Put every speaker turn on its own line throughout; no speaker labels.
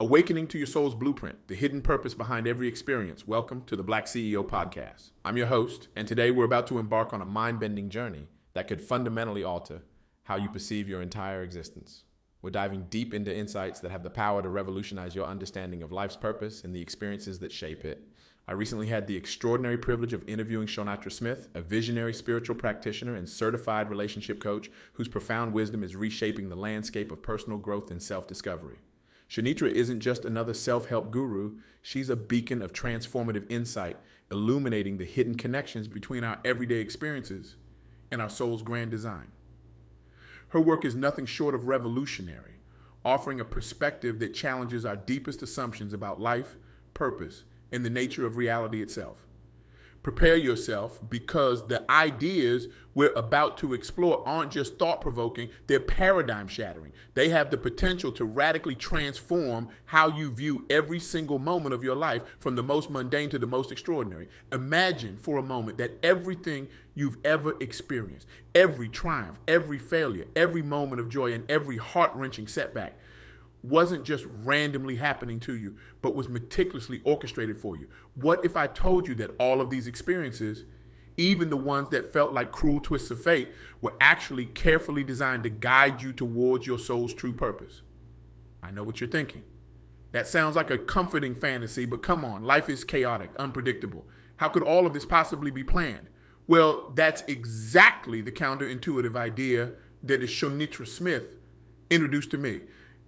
Awakening to your soul's blueprint, the hidden purpose behind every experience. Welcome to the BlackCEO Podcast. I'm your host, and today we're about to embark on a mind-bending journey that could fundamentally alter how you perceive your entire existence. We're diving deep into insights that have the power to revolutionize your understanding of life's purpose and the experiences that shape it. I recently had the extraordinary privilege of interviewing Shonitra Smith, a visionary spiritual practitioner and certified relationship coach whose profound wisdom is reshaping the landscape of personal growth and self-discovery. Shonitra isn't just another self-help guru. She's a beacon of transformative insight, illuminating the hidden connections between our everyday experiences and our soul's grand design. Her work is nothing short of revolutionary, offering a perspective that challenges our deepest assumptions about life, purpose, and the nature of reality itself. Prepare yourself, because the ideas we're about to explore aren't just thought-provoking, they're paradigm-shattering. They have the potential to radically transform how you view every single moment of your life, from the most mundane to the most extraordinary. Imagine for a moment that everything you've ever experienced, every triumph, every failure, every moment of joy, and every heart-wrenching setback wasn't just randomly happening to you, but was meticulously orchestrated for you. What if I told you that all of these experiences, even the ones that felt like cruel twists of fate, were actually carefully designed to guide you towards your soul's true purpose? I know what you're thinking. That sounds like a comforting fantasy, but come on, life is chaotic, unpredictable. How could all of this possibly be planned? Well, that's exactly the counterintuitive idea that is Shonitra Smith introduced to me.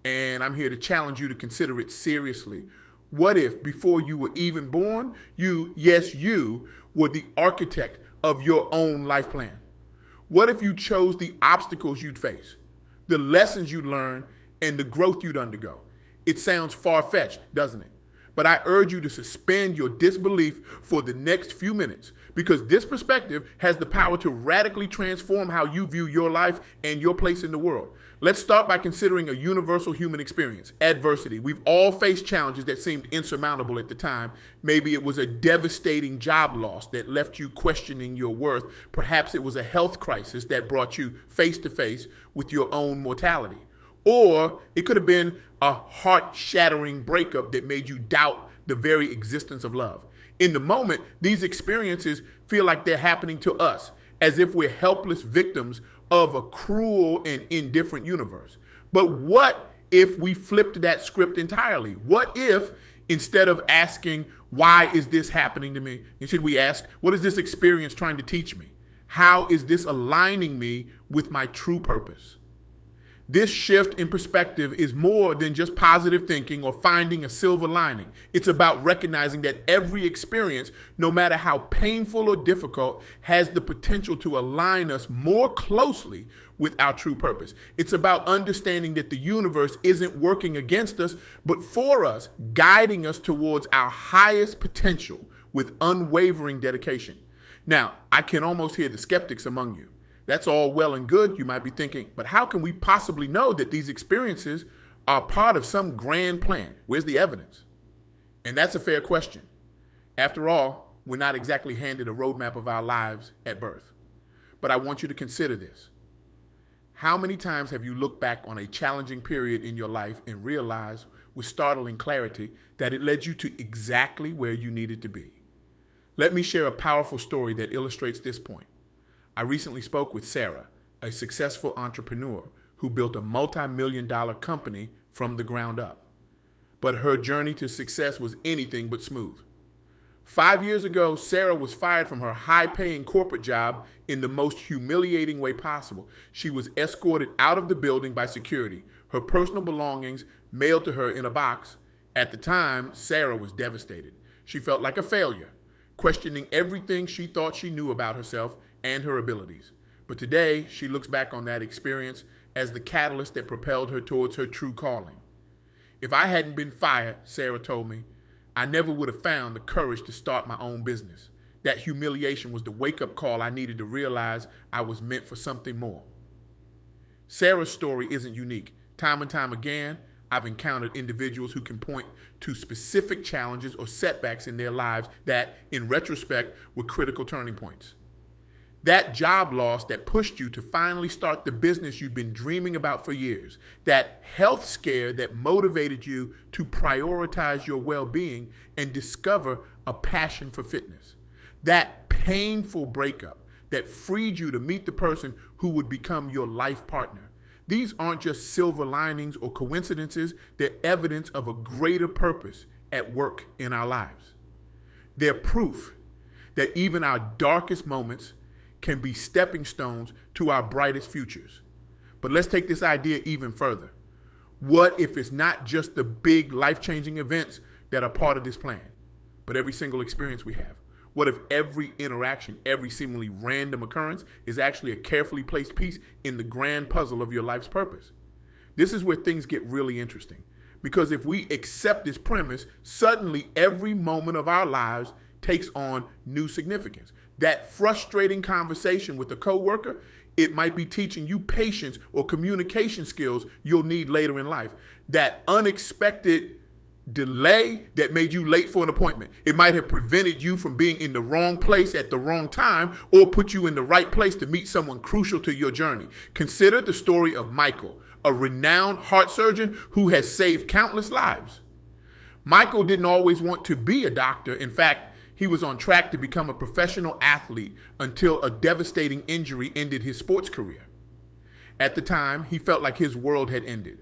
And I'm here to challenge you to consider it seriously. What if, before you were even born, you were the architect of your own life plan? What if you chose the obstacles you'd face, the lessons you'd learn, and the growth you'd undergo? It sounds far-fetched, doesn't it? But I urge you to suspend your disbelief for the next few minutes, because this perspective has the power to radically transform how you view your life and your place in the world. Let's start by considering a universal human experience: adversity. We've all faced challenges that seemed insurmountable at the time. Maybe it was a devastating job loss that left you questioning your worth. Perhaps it was a health crisis that brought you face to face with your own mortality. Or it could have been a heart-shattering breakup that made you doubt the very existence of love. In the moment, these experiences feel like they're happening to us, as if we're helpless victims of a cruel and indifferent universe. But what if we flipped that script entirely? What if, instead of asking, why is this happening to me, instead we ask, what is this experience trying to teach me? How is this aligning me with my true purpose? This shift in perspective is more than just positive thinking or finding a silver lining. It's about recognizing that every experience, no matter how painful or difficult, has the potential to align us more closely with our true purpose. It's about understanding that the universe isn't working against us, but for us, guiding us towards our highest potential with unwavering dedication. Now, I can almost hear the skeptics among you. That's all well and good, you might be thinking, but how can we possibly know that these experiences are part of some grand plan? Where's the evidence? And that's a fair question. After all, we're not exactly handed a roadmap of our lives at birth. But I want you to consider this. How many times have you looked back on a challenging period in your life and realized with startling clarity that it led you to exactly where you needed to be? Let me share a powerful story that illustrates this point. I recently spoke with Sarah, a successful entrepreneur who built a multi-million-dollar company from the ground up. But her journey to success was anything but smooth. 5 years ago, Sarah was fired from her high-paying corporate job in the most humiliating way possible. She was escorted out of the building by security, her personal belongings mailed to her in a box. At the time, Sarah was devastated. She felt like a failure, questioning everything she thought she knew about herself and her abilities. But today, she looks back on that experience as the catalyst that propelled her towards her true calling. If I hadn't been fired, Sarah told me, I never would have found the courage to start my own business. That humiliation was the wake-up call I needed to realize I was meant for something more. Sarah's story isn't unique. Time and time again, I've encountered individuals who can point to specific challenges or setbacks in their lives that, in retrospect, were critical turning points. That job loss that pushed you to finally start the business you've been dreaming about for years. That health scare that motivated you to prioritize your well-being and discover a passion for fitness. That painful breakup that freed you to meet the person who would become your life partner. These aren't just silver linings or coincidences. They're evidence of a greater purpose at work in our lives. They're proof that even our darkest moments can be stepping stones to our brightest futures. But let's take this idea even further. What if it's not just the big life-changing events that are part of this plan, but every single experience we have? What if every interaction, every seemingly random occurrence is actually a carefully placed piece in the grand puzzle of your life's purpose? This is where things get really interesting. Because if we accept this premise, suddenly every moment of our lives takes on new significance. That frustrating conversation with a coworker, it might be teaching you patience or communication skills you'll need later in life. That unexpected delay that made you late for an appointment, it might have prevented you from being in the wrong place at the wrong time or put you in the right place to meet someone crucial to your journey. Consider the story of Michael, a renowned heart surgeon who has saved countless lives. Michael didn't always want to be a doctor. In fact, he was on track to become a professional athlete until a devastating injury ended his sports career. At the time, he felt like his world had ended.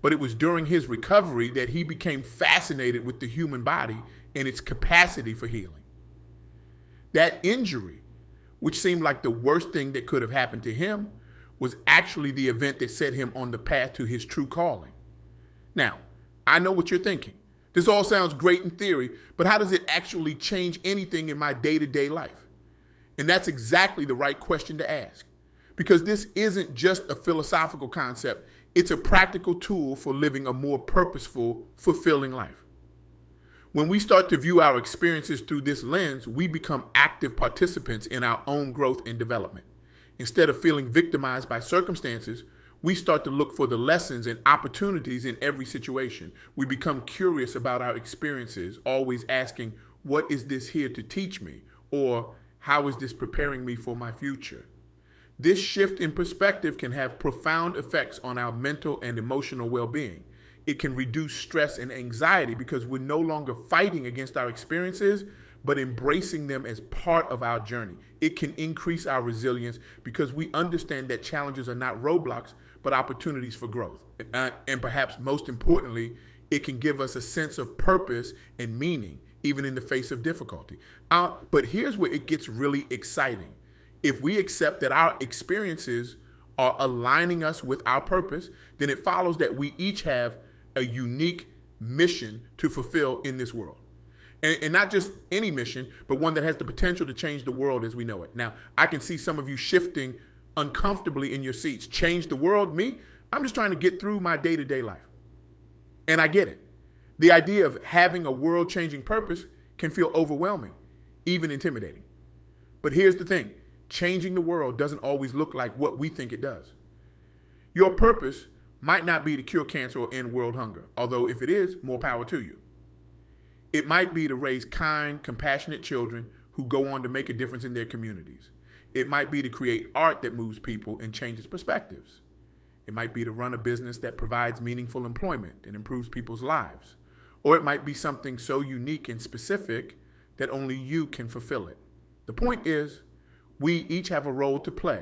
But it was during his recovery that he became fascinated with the human body and its capacity for healing. That injury, which seemed like the worst thing that could have happened to him, was actually the event that set him on the path to his true calling. Now, I know what you're thinking. This all sounds great in theory, but how does it actually change anything in my day-to-day life? And that's exactly the right question to ask. Because this isn't just a philosophical concept, it's a practical tool for living a more purposeful, fulfilling life. When we start to view our experiences through this lens, we become active participants in our own growth and development. Instead of feeling victimized by circumstances, we start to look for the lessons and opportunities in every situation. We become curious about our experiences, always asking, what is this here to teach me? Or how is this preparing me for my future? This shift in perspective can have profound effects on our mental and emotional well-being. It can reduce stress and anxiety because we're no longer fighting against our experiences, but embracing them as part of our journey. It can increase our resilience because we understand that challenges are not roadblocks, but opportunities for growth. And perhaps most importantly, it can give us a sense of purpose and meaning, even in the face of difficulty. But here's where it gets really exciting. If we accept that our experiences are aligning us with our purpose, then it follows that we each have a unique mission to fulfill in this world. And not just any mission, but one that has the potential to change the world as we know it. Now, I can see some of you shifting uncomfortably in your seats. Change the world? Me? I'm just trying to get through my day-to-day life. And I get it. The idea of having a world-changing purpose can feel overwhelming, even intimidating. But here's the thing. Changing the world doesn't always look like what we think it does. Your purpose might not be to cure cancer or end world hunger, although if it is, more power to you. It might be to raise kind, compassionate children who go on to make a difference in their communities. It might be to create art that moves people and changes perspectives. It might be to run a business that provides meaningful employment and improves people's lives. Or it might be something so unique and specific that only you can fulfill it. The point is, we each have a role to play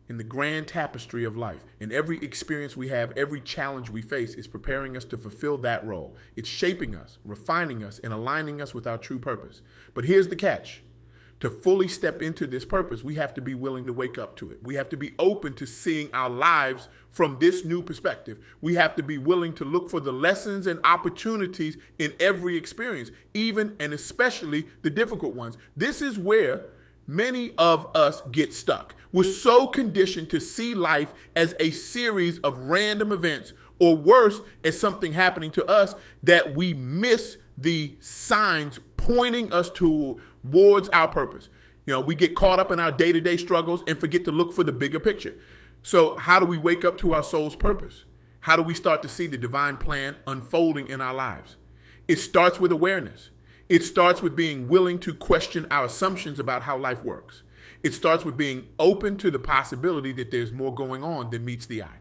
in the grand tapestry of life. And every experience we have, every challenge we face is preparing us to fulfill that role. It's shaping us, refining us, and aligning us with our true purpose. But here's the catch. To fully step into this purpose, we have to be willing to wake up to it. We have to be open to seeing our lives from this new perspective. We have to be willing to look for the lessons and opportunities in every experience, even and especially the difficult ones. This is where many of us get stuck. We're so conditioned to see life as a series of random events, or worse, as something happening to us, that we miss the signs pointing us towards our purpose. We get caught up in our day-to-day struggles and forget to look for the bigger picture. So how do we wake up to our soul's purpose? How do we start to see the divine plan unfolding in our lives? It starts with awareness. It starts with being willing to question our assumptions about how life works. It starts with being open to the possibility that there's more going on than meets the eye.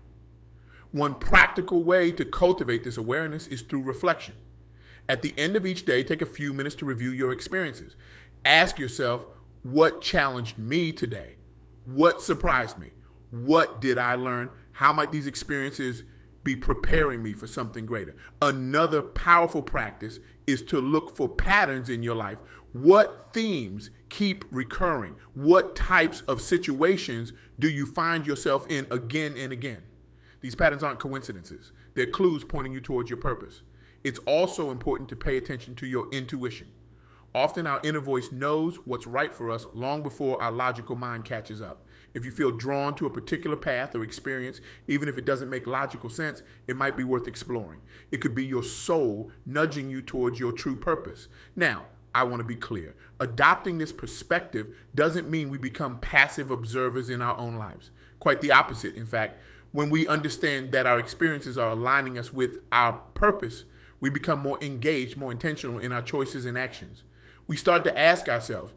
One practical way to cultivate this awareness is through reflection. At the end of each day, take a few minutes to review your experiences. Ask yourself, what challenged me today? What surprised me? What did I learn? How might these experiences be preparing me for something greater? Another powerful practice is to look for patterns in your life. What themes keep recurring? What types of situations do you find yourself in again and again? These patterns aren't coincidences. They're clues pointing you towards your purpose. It's also important to pay attention to your intuition. Often our inner voice knows what's right for us long before our logical mind catches up. If you feel drawn to a particular path or experience, even if it doesn't make logical sense, it might be worth exploring. It could be your soul nudging you towards your true purpose. Now, I want to be clear. Adopting this perspective doesn't mean we become passive observers in our own lives. Quite the opposite, in fact. When we understand that our experiences are aligning us with our purpose, we become more engaged, more intentional in our choices and actions. We start to ask ourselves,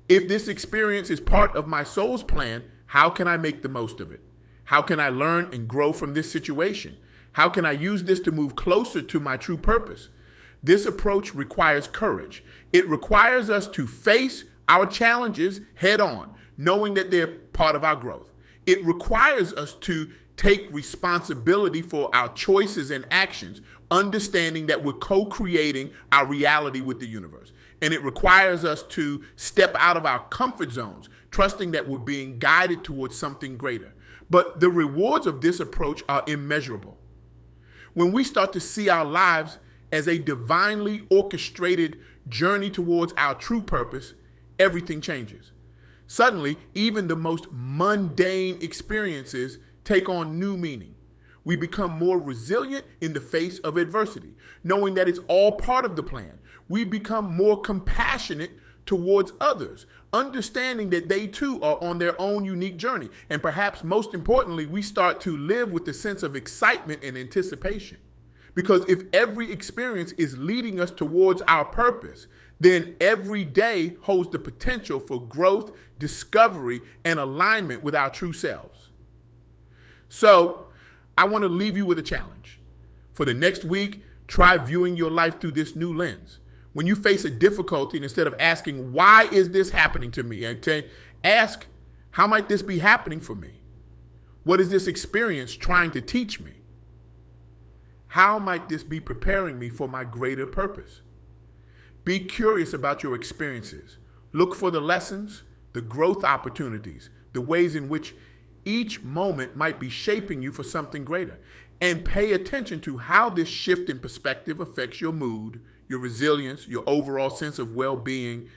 if this experience is part of my soul's plan, how can I make the most of it? How can I learn and grow from this situation? How can I use this to move closer to my true purpose? This approach requires courage. It requires us to face our challenges head on, knowing that they're part of our growth. It requires us to take responsibility for our choices and actions, understanding that we're co-creating our reality with the universe. And it requires us to step out of our comfort zones, trusting that we're being guided towards something greater. But the rewards of this approach are immeasurable. When we start to see our lives as a divinely orchestrated journey towards our true purpose, everything changes. Suddenly, even the most mundane experiences take on new meaning. We become more resilient in the face of adversity, knowing that it's all part of the plan. We become more compassionate towards others, understanding that they too are on their own unique journey. And perhaps most importantly, we start to live with a sense of excitement and anticipation. Because if every experience is leading us towards our purpose, then every day holds the potential for growth, discovery, and alignment with our true selves. So, I want to leave you with a challenge. For the next week, try viewing your life through this new lens. When you face a difficulty, and instead of asking, why is this happening to me? And ask, how might this be happening for me? What is this experience trying to teach me? How might this be preparing me for my greater purpose? Be curious about your experiences. Look for the lessons, the growth opportunities, the ways in which each moment might be shaping you for something greater. And pay attention to how this shift in perspective affects your mood, your resilience, your overall sense of well-being.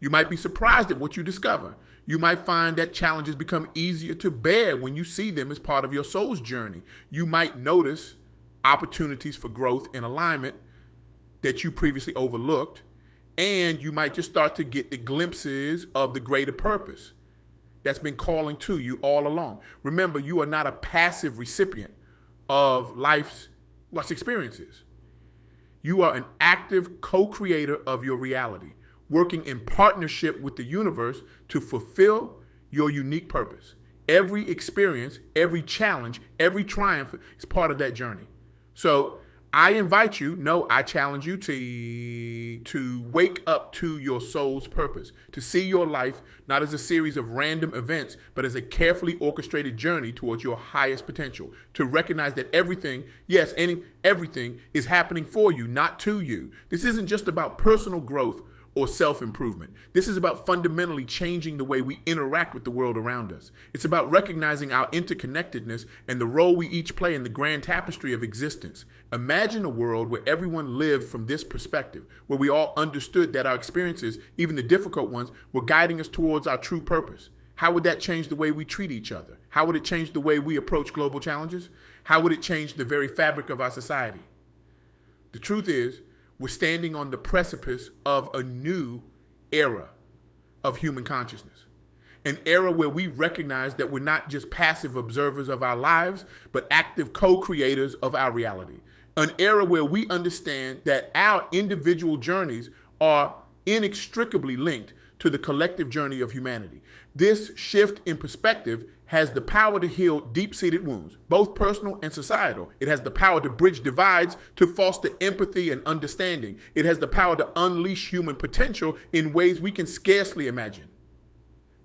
You might be surprised at what you discover. You might find that challenges become easier to bear when you see them as part of your soul's journey. You might notice opportunities for growth and alignment that you previously overlooked. And you might just start to get the glimpses of the greater purpose that's been calling to you all along. Remember, you are not a passive recipient of life's experiences. You are an active co-creator of your reality, working in partnership with the universe to fulfill your unique purpose. Every experience, every challenge, every triumph is part of that journey. So I invite you, no, I challenge you to wake up to your soul's purpose, to see your life not as a series of random events, but as a carefully orchestrated journey towards your highest potential, to recognize that everything is happening for you, not to you. This isn't just about personal growth or self-improvement. This is about fundamentally changing the way we interact with the world around us. It's about recognizing our interconnectedness and the role we each play in the grand tapestry of existence. Imagine a world where everyone lived from this perspective, where we all understood that our experiences, even the difficult ones, were guiding us towards our true purpose. How would that change the way we treat each other? How would it change the way we approach global challenges? How would it change the very fabric of our society? The truth is, we're standing on the precipice of a new era of human consciousness. An era where we recognize that we're not just passive observers of our lives, but active co-creators of our reality. An era where we understand that our individual journeys are inextricably linked to the collective journey of humanity. This shift in perspective has the power to heal deep-seated wounds, both personal and societal. It has the power to bridge divides, to foster empathy and understanding. It has the power to unleash human potential in ways we can scarcely imagine.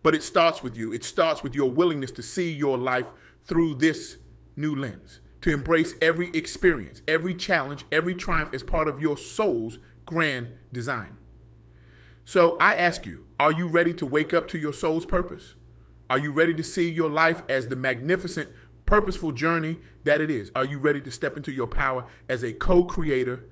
But it starts with you. It starts with your willingness to see your life through this new lens, to embrace every experience, every challenge, every triumph as part of your soul's grand design. So I ask you, are you ready to wake up to your soul's purpose? Are you ready to see your life as the magnificent, purposeful journey that it is? Are you ready to step into your power as a co-creator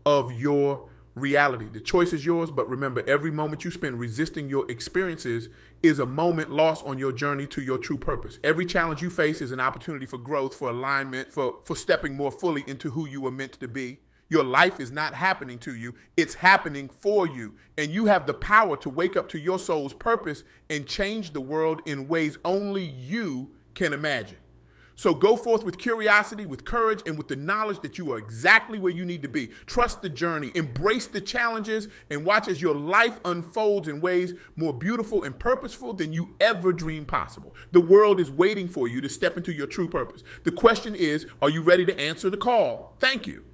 of your reality? The choice is yours, but remember, every moment you spend resisting your experiences is a moment lost on your journey to your true purpose. Every challenge you face is an opportunity for growth, for alignment, for stepping more fully into who you were meant to be. Your life is not happening to you, it's happening for you. And you have the power to wake up to your soul's purpose and change the world in ways only you can imagine. So go forth with curiosity, with courage, and with the knowledge that you are exactly where you need to be. Trust the journey, embrace the challenges, and watch as your life unfolds in ways more beautiful and purposeful than you ever dreamed possible. The world is waiting for you to step into your true purpose. The question is, are you ready to answer the call? Thank you.